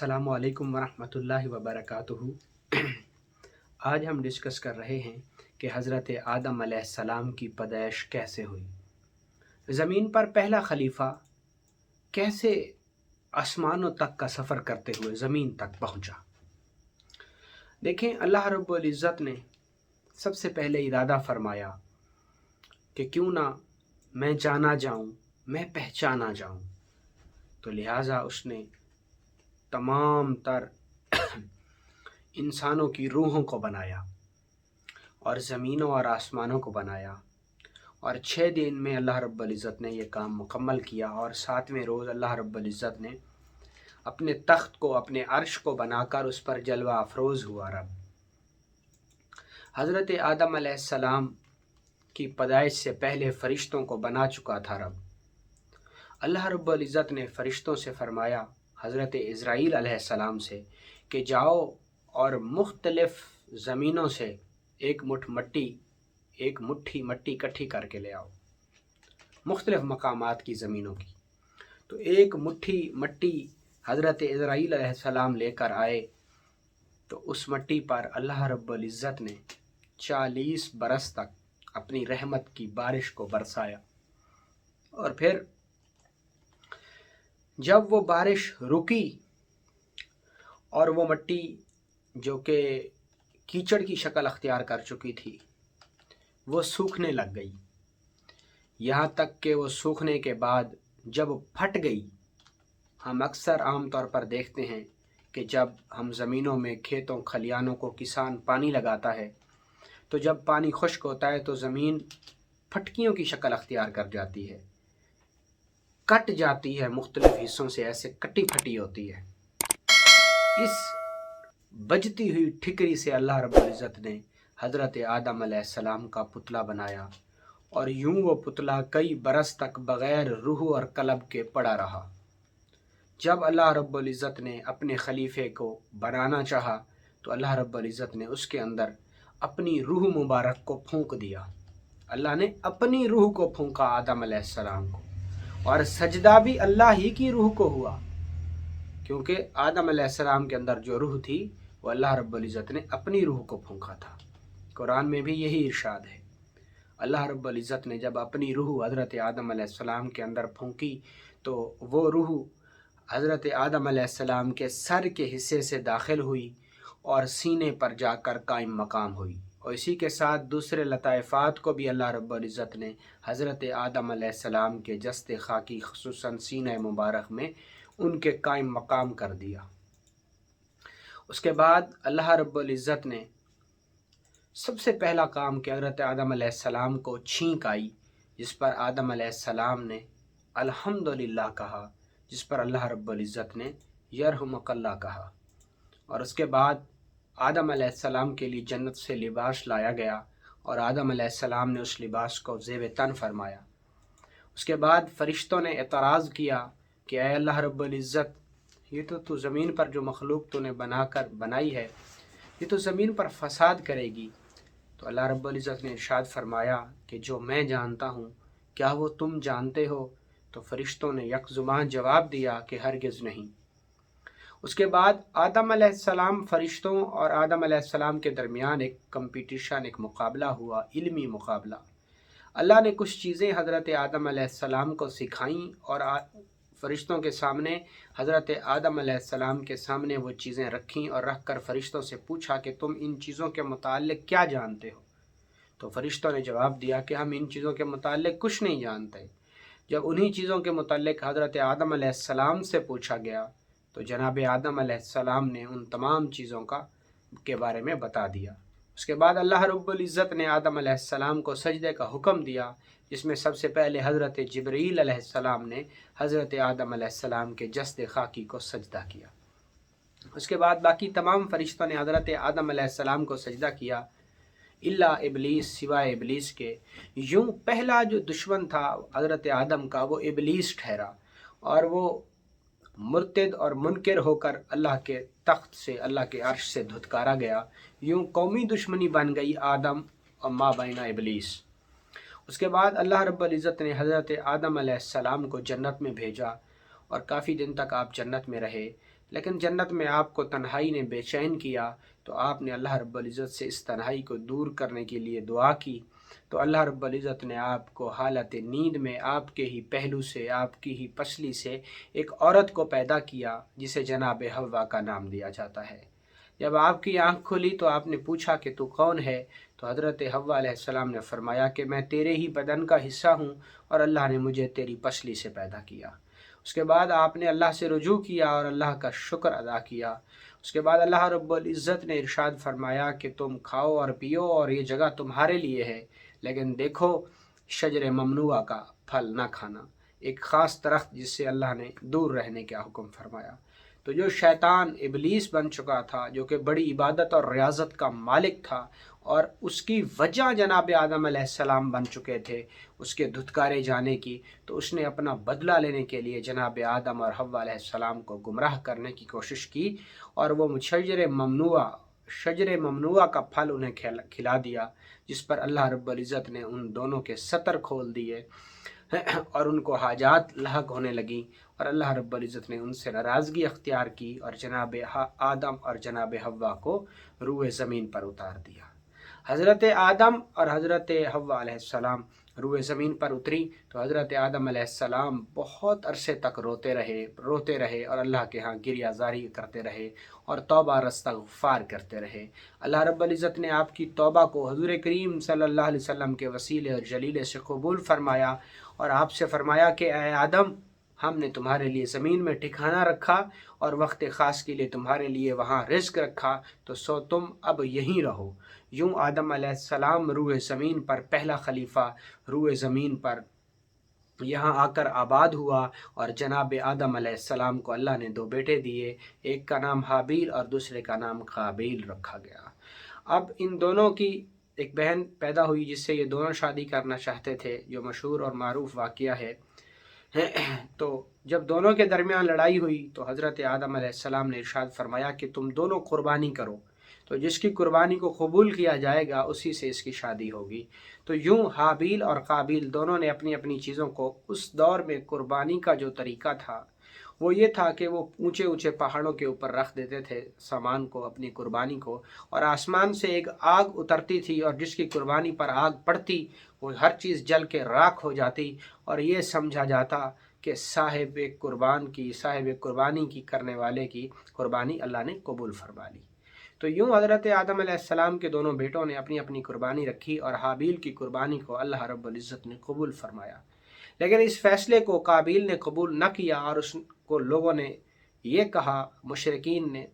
السلام علیکم ورحمۃ اللہ وبرکاتہ۔ آج ہم ڈسکس کر رہے ہیں کہ حضرت آدم علیہ السلام کی پیدائش کیسے ہوئی، زمین پر پہلا خلیفہ کیسے آسمانوں تک کا سفر کرتے ہوئے زمین تک پہنچا۔ دیکھیں، اللہ رب العزت نے سب سے پہلے ارادہ فرمایا کہ کیوں نہ میں جانا جاؤں، میں پہچانا جاؤں، تو لہٰذا اس نے تمام تر انسانوں کی روحوں کو بنایا اور زمینوں اور آسمانوں کو بنایا، اور 6 دن میں اللہ رب العزت نے یہ کام مکمل کیا، اور 7ویں روز اللہ رب العزت نے اپنے تخت کو، اپنے عرش کو بنا کر اس پر جلوہ افروز ہوا رب۔ حضرت آدم علیہ السلام کی پیدائش سے پہلے فرشتوں کو بنا چکا تھا رب۔ اللہ رب العزت نے فرشتوں سے فرمایا، حضرت اسرائیل علیہ السلام سے، کہ جاؤ اور مختلف زمینوں سے ایک مٹھی مٹی اکٹھی کر کے لے آؤ، مختلف مقامات کی زمینوں کی۔ تو ایک مٹھی مٹی حضرت اسرائیل علیہ السلام لے کر آئے، تو اس مٹی پر اللہ رب العزت نے 40 برس تک اپنی رحمت کی بارش کو برسایا، اور پھر جب وہ بارش رکی اور وہ مٹی جو کہ کیچڑ کی شکل اختیار کر چکی تھی وہ سوکھنے لگ گئی، یہاں تک کہ وہ سوکھنے کے بعد جب پھٹ گئی، ہم اکثر عام طور پر دیکھتے ہیں کہ جب ہم زمینوں میں، کھیتوں کھلیانوں کو کسان پانی لگاتا ہے تو جب پانی خشک ہوتا ہے تو زمین پھٹکیوں کی شکل اختیار کر جاتی ہے، کٹ جاتی ہے، مختلف حصوں سے ایسے کٹی پھٹی ہوتی ہے۔ اس بجتی ہوئی ٹھکری سے اللہ رب العزت نے حضرت آدم علیہ السلام کا پتلا بنایا، اور یوں وہ پتلا کئی برس تک بغیر روح اور قلب کے پڑا رہا۔ جب اللہ رب العزت نے اپنے خلیفے کو بنانا چاہا تو اللہ رب العزت نے اس کے اندر اپنی روح مبارک کو پھونک دیا۔ اللہ نے اپنی روح کو پھونکا آدم علیہ السلام کو، اور سجدہ بھی اللہ ہی کی روح کو ہوا، کیونکہ آدم علیہ السلام کے اندر جو روح تھی وہ اللہ رب العزت نے اپنی روح کو پھونکا تھا۔ قرآن میں بھی یہی ارشاد ہے، اللہ رب العزت نے جب اپنی روح حضرت آدم علیہ السلام کے اندر پھونکی تو وہ روح حضرت آدم علیہ السلام کے سر کے حصے سے داخل ہوئی اور سینے پر جا کر قائم مقام ہوئی، اور اسی کے ساتھ دوسرے لطائفات کو بھی اللہ رب العزت نے حضرت آدم علیہ السلام کے جسد خاکی خصوصاً سینہ مبارک میں ان کے قائم مقام کر دیا۔ اس کے بعد اللہ رب العزت نے سب سے پہلا کام کہ حضرت آدم علیہ السلام کو چھینک آئی، جس پر آدم علیہ السلام نے الحمدللہ کہا، جس پر اللہ رب العزت نے یرحمک اللہ کہا، اور اس کے بعد آدم علیہ السلام کے لیے جنت سے لباس لایا گیا، اور آدم علیہ السلام نے اس لباس کو زیب تن فرمایا۔ اس کے بعد فرشتوں نے اعتراض کیا کہ اے اللہ رب العزت، یہ تو زمین پر جو مخلوق تو نے بنائی ہے یہ تو زمین پر فساد کرے گی۔ تو اللہ رب العزت نے ارشاد فرمایا کہ جو میں جانتا ہوں کیا وہ تم جانتے ہو؟ تو فرشتوں نے یک زبان جواب دیا کہ ہرگز نہیں۔ اس کے بعد آدم علیہ السلام، فرشتوں اور آدم علیہ السلام کے درمیان ایک کمپٹیشن، ایک مقابلہ ہوا، علمی مقابلہ۔ اللہ نے کچھ چیزیں حضرت آدم علیہ السلام کو سکھائیں، اور فرشتوں کے سامنے، حضرت آدم علیہ السلام کے سامنے وہ چیزیں رکھیں، اور رکھ کر فرشتوں سے پوچھا کہ تم ان چیزوں کے متعلق کیا جانتے ہو؟ تو فرشتوں نے جواب دیا کہ ہم ان چیزوں کے متعلق کچھ نہیں جانتے۔ جب انہی چیزوں کے متعلق حضرت آدم علیہ السلام سے پوچھا گیا تو جناب آدم علیہ السلام نے ان تمام چیزوں کے بارے میں بتا دیا۔ اس کے بعد اللہ رب العزت نے آدم علیہ السلام کو سجدے کا حکم دیا، جس میں سب سے پہلے حضرت جبرائیل علیہ السلام نے حضرت آدم علیہ السلام کے جسد خاکی کو سجدہ کیا۔ اس کے بعد باقی تمام فرشتوں نے حضرت آدم علیہ السلام کو سجدہ کیا، الا ابلیس، سوائے ابلیس کے۔ یوں پہلا جو دشمن تھا حضرت آدم کا وہ ابلیس ٹھہرا، اور وہ مرتد اور منکر ہو کر اللہ کے تخت سے، اللہ کے عرش سے دھتکارا گیا۔ یوں قومی دشمنی بن گئی آدم اور ما بین ابلیس۔ اس کے بعد اللہ رب العزت نے حضرت آدم علیہ السلام کو جنت میں بھیجا، اور کافی دن تک آپ جنت میں رہے، لیکن جنت میں آپ کو تنہائی نے بے چین کیا تو آپ نے اللہ رب العزت سے اس تنہائی کو دور کرنے کے لیے دعا کی، تو اللہ رب العزت نے آپ کو حالت نیند میں آپ کے ہی پہلو سے، آپ کی ہی پسلی سے ایک عورت کو پیدا کیا جسے جناب حوا کا نام دیا جاتا ہے۔ جب آپ کی آنکھ کھلی تو آپ نے پوچھا کہ تو کون ہے؟ تو حضرت حوا علیہ السلام نے فرمایا کہ میں تیرے ہی بدن کا حصہ ہوں اور اللہ نے مجھے تیری پسلی سے پیدا کیا۔ اس کے بعد آپ نے اللہ سے رجوع کیا اور اللہ کا شکر ادا کیا۔ اس کے بعد اللہ رب العزت نے ارشاد فرمایا کہ تم کھاؤ اور پیو اور یہ جگہ تمہارے لیے ہے، لیکن دیکھو شجر ممنوعہ کا پھل نہ کھانا، ایک خاص درخت جس سے اللہ نے دور رہنے کا حکم فرمایا۔ تو جو شیطان ابلیس بن چکا تھا، جو کہ بڑی عبادت اور ریاضت کا مالک تھا اور اس کی وجہ جناب آدم علیہ السلام بن چکے تھے اس کے دھتکارے جانے کی، تو اس نے اپنا بدلہ لینے کے لیے جناب آدم اور حوا علیہ السلام کو گمراہ کرنے کی کوشش کی اور وہ شجر ممنوعہ کا پھل انہیں کھلا دیا، جس پر اللہ رب العزت نے ان دونوں کے ستر کھول دیے اور ان کو حاجات لاحق ہونے لگیں، اور اللہ رب العزت نے ان سے ناراضگی اختیار کی اور جناب آدم اور جناب حوا کو روئے زمین پر اتار دیا۔ حضرت آدم اور حضرت حوا علیہ السلام روئے زمین پر اتری تو حضرت آدم علیہ السلام بہت عرصے تک روتے رہے اور اللہ کے ہاں گریہ زاری کرتے رہے اور توبہ استغفار کرتے رہے۔ اللہ رب العزت نے آپ کی توبہ کو حضور کریم صلی اللہ علیہ وسلم کے وسیلے اور جلیلے سے قبول فرمایا اور آپ سے فرمایا کہ اے آدم، ہم نے تمہارے لیے زمین میں ٹھکانہ رکھا اور وقت خاص کے لیے تمہارے لیے وہاں رزق رکھا، تو سو تم اب یہیں رہو۔ یوں آدم علیہ السلام روئے زمین پر پہلا خلیفہ روئے زمین پر یہاں آ کر آباد ہوا، اور جناب آدم علیہ السلام کو اللہ نے دو بیٹے دیے، ایک کا نام حابیل اور دوسرے کا نام قابیل رکھا گیا۔ اب ان دونوں کی ایک بہن پیدا ہوئی جس سے یہ دونوں شادی کرنا چاہتے تھے، جو مشہور اور معروف واقعہ ہے۔ تو جب دونوں کے درمیان لڑائی ہوئی تو حضرت آدم علیہ السلام نے ارشاد فرمایا کہ تم دونوں قربانی کرو، تو جس کی قربانی کو قبول کیا جائے گا اسی سے اس کی شادی ہوگی۔ تو یوں حابیل اور قابیل دونوں نے اپنی اپنی چیزوں کو، اس دور میں قربانی کا جو طریقہ تھا وہ یہ تھا کہ وہ اونچے اونچے پہاڑوں کے اوپر رکھ دیتے تھے سامان کو، اپنی قربانی کو، اور آسمان سے ایک آگ اترتی تھی اور جس کی قربانی پر آگ پڑتی وہ ہر چیز جل کے راکھ ہو جاتی، اور یہ سمجھا جاتا کہ صاحب قربانی کی کرنے والے کی قربانی اللہ نے قبول فرما لی۔ تو یوں حضرت آدم علیہ السلام کے دونوں بیٹوں نے اپنی اپنی قربانی رکھی اور حابیل کی قربانی کو اللہ رب العزت نے قبول فرمایا، لیکن اس فیصلے کو قابیل نے قبول نہ کیا اور اس کو لوگوں نے یہ کہا، مشرکین نے،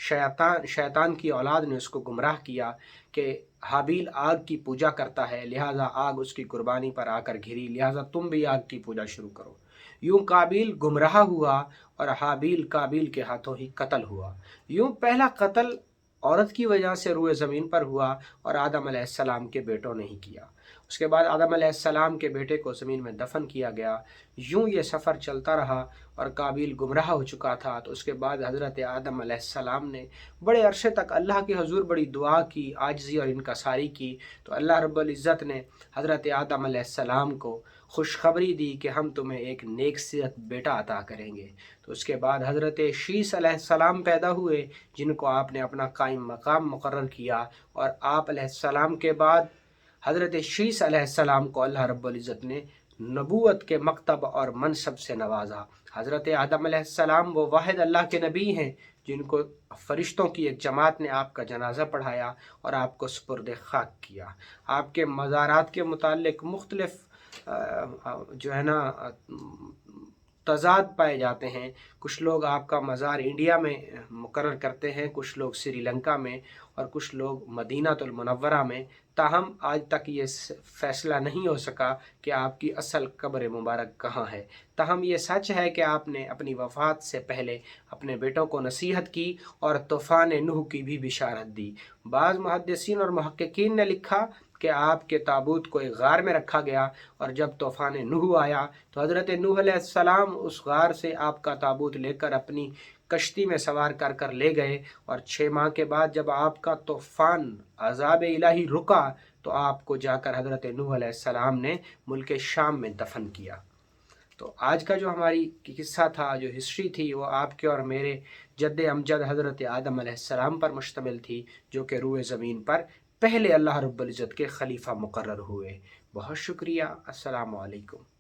شیطان کی اولاد نے اس کو گمراہ کیا کہ حابیل آگ کی پوجا کرتا ہے، لہٰذا آگ اس کی قربانی پر آ کر گھری، لہٰذا تم بھی آگ کی پوجا شروع کرو۔ یوں قابیل گمراہ ہوا اور حابیل قابیل کے ہاتھوں ہی قتل ہوا۔ یوں پہلا قتل عورت کی وجہ سے روئے زمین پر ہوا اور آدم علیہ السلام کے بیٹوں نے ہی کیا۔ اس کے بعد آدم علیہ السلام کے بیٹے کو زمین میں دفن کیا گیا۔ یوں یہ سفر چلتا رہا اور قابیل گمراہ ہو چکا تھا، تو اس کے بعد حضرت آدم علیہ السلام نے بڑے عرصے تک اللہ کے حضور بڑی دعا کی، عاجزی اور انکساری کی، تو اللہ رب العزت نے حضرت آدم علیہ السلام کو خوشخبری دی کہ ہم تمہیں ایک نیک صیت بیٹا عطا کریں گے۔ تو اس کے بعد حضرت شیس علیہ السلام پیدا ہوئے، جن کو آپ نے اپنا قائم مقام مقرر کیا، اور آپ علیہ السلام کے بعد حضرت شیس علیہ السلام کو اللہ رب العزت نے نبوت کے مکتب اور منصب سے نوازا۔ حضرت آدم علیہ السلام وہ واحد اللہ کے نبی ہیں جن کو فرشتوں کی ایک جماعت نے آپ کا جنازہ پڑھایا اور آپ کو سپرد خاک کیا۔ آپ کے مزارات کے متعلق مختلف جو ہے نا تضاد پائے جاتے ہیں۔ کچھ لوگ آپ کا مزار انڈیا میں مقرر کرتے ہیں، کچھ لوگ سری لنکا میں اور کچھ لوگ مدینہ المنورہ میں، تاہم آج تک یہ فیصلہ نہیں ہو سکا کہ آپ کی اصل قبر مبارک کہاں ہے۔ تاہم یہ سچ ہے کہ آپ نے اپنی وفات سے پہلے اپنے بیٹوں کو نصیحت کی اور طوفان نوح کی بھی بشارت دی۔ بعض محدثین اور محققین نے لکھا کہ آپ کے تابوت کو ایک غار میں رکھا گیا، اور جب طوفان نوح آیا تو حضرت نوح علیہ السلام اس غار سے آپ کا تابوت لے کر اپنی کشتی میں سوار کر لے گئے، اور 6 ماہ کے بعد جب آپ کا طوفان عذاب الہی رکا تو آپ کو جا کر حضرت نوح علیہ السلام نے ملک شام میں دفن کیا۔ تو آج کا جو ہماری قصہ تھا، جو ہسٹری تھی، وہ آپ کے اور میرے جد امجد حضرت آدم علیہ السلام پر مشتمل تھی، جو کہ روئے زمین پر پہلے اللہ رب العزت کے خلیفہ مقرر ہوئے۔ بہت شکریہ، السلام علیکم۔